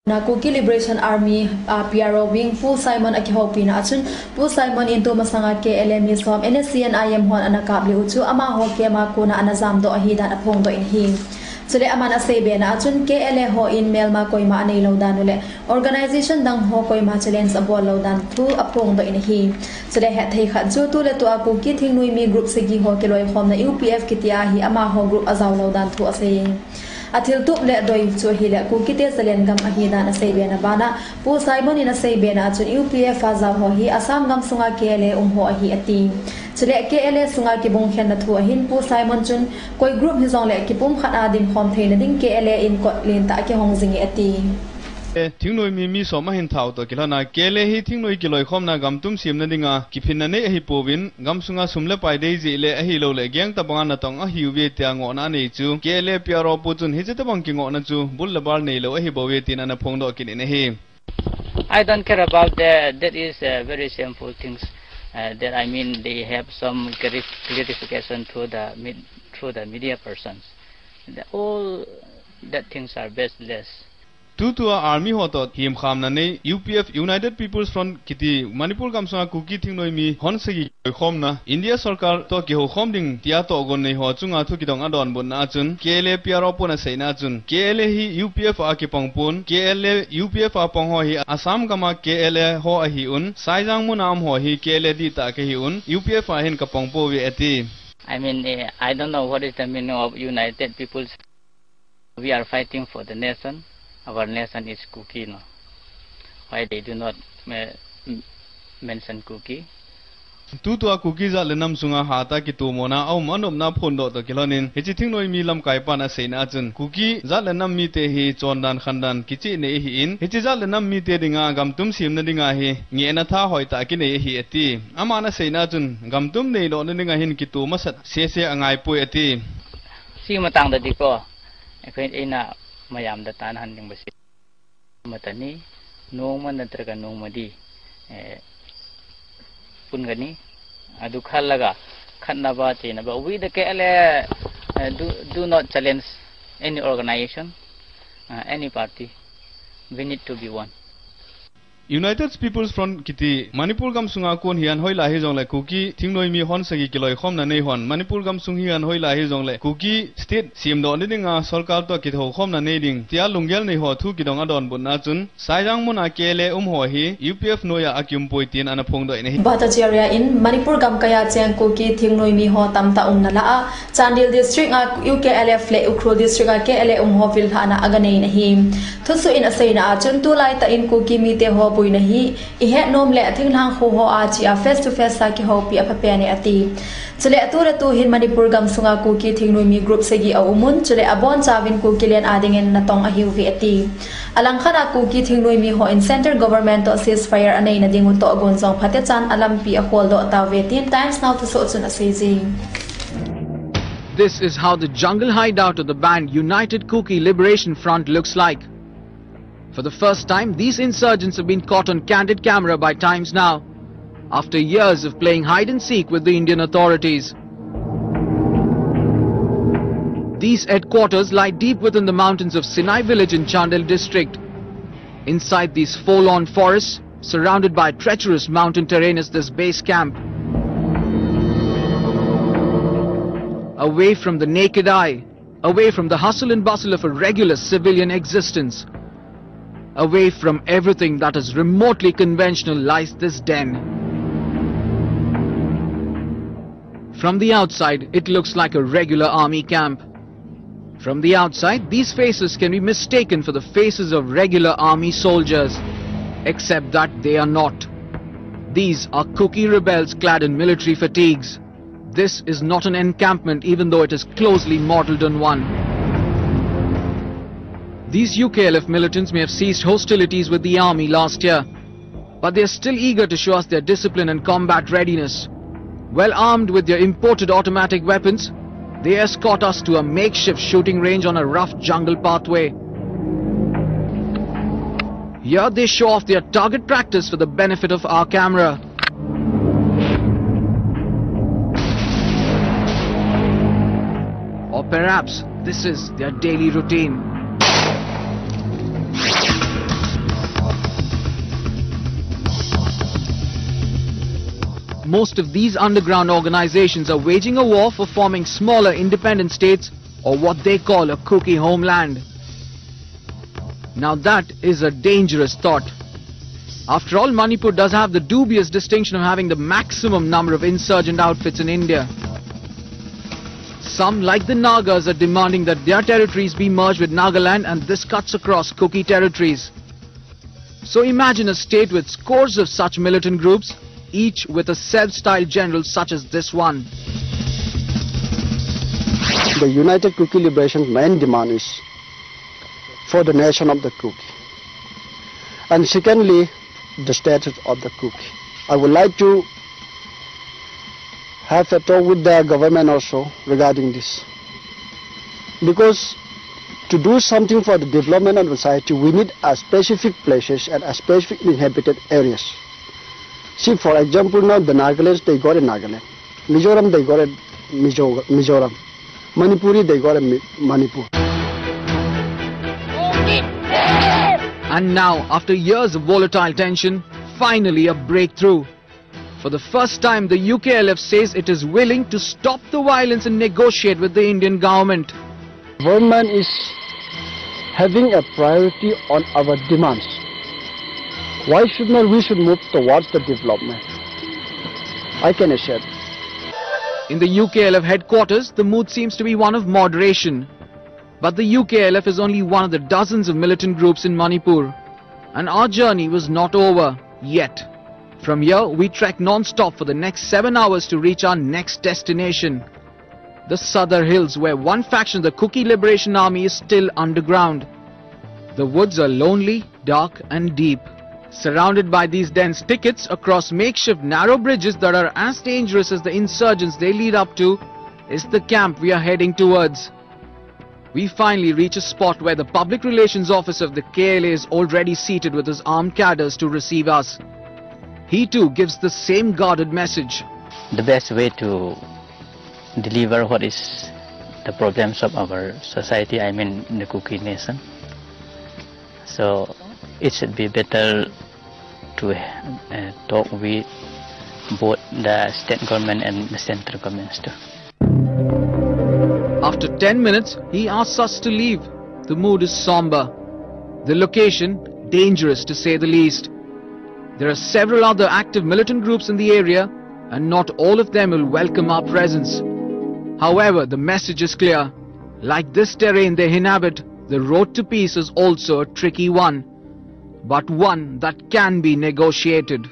Na Kuki Liberation Army PRO wing Pu Simon akihopi na achun Pu Simon into masangat ke LME som NSC and IM hon anakabli uchu ama ho ke ma kuna anazam do ahida apong do in hi sule amana sebe na achun ke LA ho in mail ma koi ma anei lodan ule organization dang ho koi ma challenge abol lodan thu apong do in hi sule he thei khat chu tu le to Kuki thingnui mi group segi ho ke loi khom na UPF kitia hi ama ho group azaw lodan thu ase athil tup le doi chu hi le Kuki te Zale'n-gam ahida na sebe na bana Pu Simon in sebe na chun UPF azaw ho hi Assam gam sunga KLA ho hi ati chule KLA sunga ki bong khen na thu hin Pu Simon chun koi group hi zong le ki pum khat adin khom thein ding KLA in kot len ta ki hong zingi ati Thingnoi mi soma hin thau to kilana kele hi thingnoi kiloi khomna gam tum simna dinga kiphinna ne hi povin gam sunga sumle pai dei ji le hi lo le gyang ta banga na tong a hi we tia ngo na nei chu kele pyaro putun hi jeta bang ki ngo na chu bul labar nei lo hi bowe tin ana phong do kin ne hi I don't care about that. That is very shameful things. That I mean they have some clarification through the media persons. All that things are baseless. Tutua army hotot him khamna nei UPF United People's Front kiti Manipur gamsanga Kuki thingnoi mi honsagi khomna India sarkar to ki ho khomding tia to gon nei ho chunga thu kidong adon bun na chun KLA PRO pona seina chun KLA hi UPF a ki pongpun KLA UPF a pong ho hi Assam gama KLA ho a hi un saijang mu nam ho hi KLA di ta ke hi un UPF a hin ka pongpo we ati I mean I don't know what is the meaning of United People's. We are fighting for the nation. Our nation is Kuki, no? Why they do not mention Kuki? Tutua Kuki Zale'n-gam sunga hata ki tu mona au manom na phondo to kilonin hichi thingnoi mi lam kai pana seina chun Kuki Zale'n-gam mi te hi chondan khandan kichi ne hi in hichi Zale'n-gam mi te dinga gam tum sim na dinga hi nge na tha hoi ta ki ne hi ati amana seina chun gam tum nei lo na dinga hin ki tu masat se angai pui ati si matang da diko ekhoi ina mayam da tan han ding basi matani nongma natraga nongmadi pungani adu khallaga khanaba chena ba we the KLA do not challenge any organization any party. We need to be one. United People's Front kiti Manipur gam sunga kon hian hoila hi jong le Kuki thingnoi mi hon sagi kiloi khomna nei hon Manipur gam sung hian hoila hi jong le Kuki state sim do ni dinga sarkar to ki tho khomna nei ding tia lunggel nei ho thu ki dong adon bun na chun saijang muna kele ho hi UPF noya akyum poitin ana phong do nei Bhattacharya in Manipur gam kaya cheng Kuki thingnoi mi ho tam ta na la Chandil district a UKLF le Ukhrul district a KLA ho vil thana aganei nahi thusu in asaina chun tu lai ta in Kuki mi te ho nahi ihe nom le thing lang ho ho a chi a face to face sa ki ho pi a pa ne ati chule atura tu hin Manipur gam sunga Kuki thingnoi mi group segi a umun chule abon chawin Kuki len adingen na tong a hiu vi ati alang khana Kuki thingnoi mi ho in center government to ceasefire anei na dingu to gon jong phate chan alam pi a hol do ta ve 10 times now to so chun a seji. This is how the jungle hideout of the band United Kuki Liberation Front looks like. For the first time, these insurgents have been caught on candid camera by Times Now, after years of playing hide-and-seek with the Indian authorities. These headquarters lie deep within the mountains of Sinai village in Chandil district. Inside these forlorn forests, surrounded by treacherous mountain terrain, is this base camp. Away from the naked eye, away from the hustle and bustle of a regular civilian existence, away from everything that is remotely conventional lies this den. From the outside, it looks like a regular army camp. From the outside, these faces can be mistaken for the faces of regular army soldiers, except that they are not. These are Kuki rebels clad in military fatigues. This is not an encampment, even though it is closely modelled on one. These UKLF militants may have ceased hostilities with the army last year, but they are still eager to show us their discipline and combat readiness. Well armed with their imported automatic weapons, they escort us to a makeshift shooting range on a rough jungle pathway. Here they show off their target practice for the benefit of our camera. Or perhaps this is their daily routine. most of these underground organizations are waging a war for forming smaller independent states, or what they call a Kuki homeland. Now that is a dangerous thought. After all, Manipur does have the dubious distinction of having the maximum number of insurgent outfits in India. Some, like the Nagas, are demanding that their territories be merged with Nagaland, and this cuts across Kuki territories. So imagine a state with scores of such militant groups, each with a self-styled general such as this one. The United Kuki Liberation main demand is for the nation of the Kuki. And secondly, the status of the Kuki. I would like to have a talk with the government also regarding this. Because to do something for the development of the society, we need a specific places and a specific inhabited areas. See, for example, now the Nagalands, they got in Nagaland. Mizoram, they got in Mizoram. Manipuri, they got in Manipur. And now, after years of volatile tension, finally a breakthrough. For the first time, the UKLF says it is willing to stop the violence and negotiate with the Indian government. Government is having a priority on our demands. Why should not we should move towards the development? I can assure. In the UKLF headquarters, the mood seems to be one of moderation. But the UKLF is only one of the dozens of militant groups in Manipur. And our journey was not over yet. From here, we trek non-stop for the next 7 hours to reach our next destination. The Sadar Hills, where one faction of the Kuki Liberation Army is still underground. The woods are lonely, dark and deep. Surrounded by these dense thickets across makeshift narrow bridges that are as dangerous as the insurgents they lead up to, is the camp we are heading towards. We finally reach a spot where the public relations officer of the KLA is already seated with his armed cadres to receive us. He too gives the same guarded message. The best way to deliver what is the problems of our society, I mean the Kuki nation. So it should be better to talk with both the state government and the central governments too. After 10 minutes, he asks us to leave. The mood is somber. The location, dangerous to say the least. There are several other active militant groups in the area, and not all of them will welcome our presence. However, the message is clear. Like this terrain they inhabit, the road to peace is also a tricky one, but one that can be negotiated.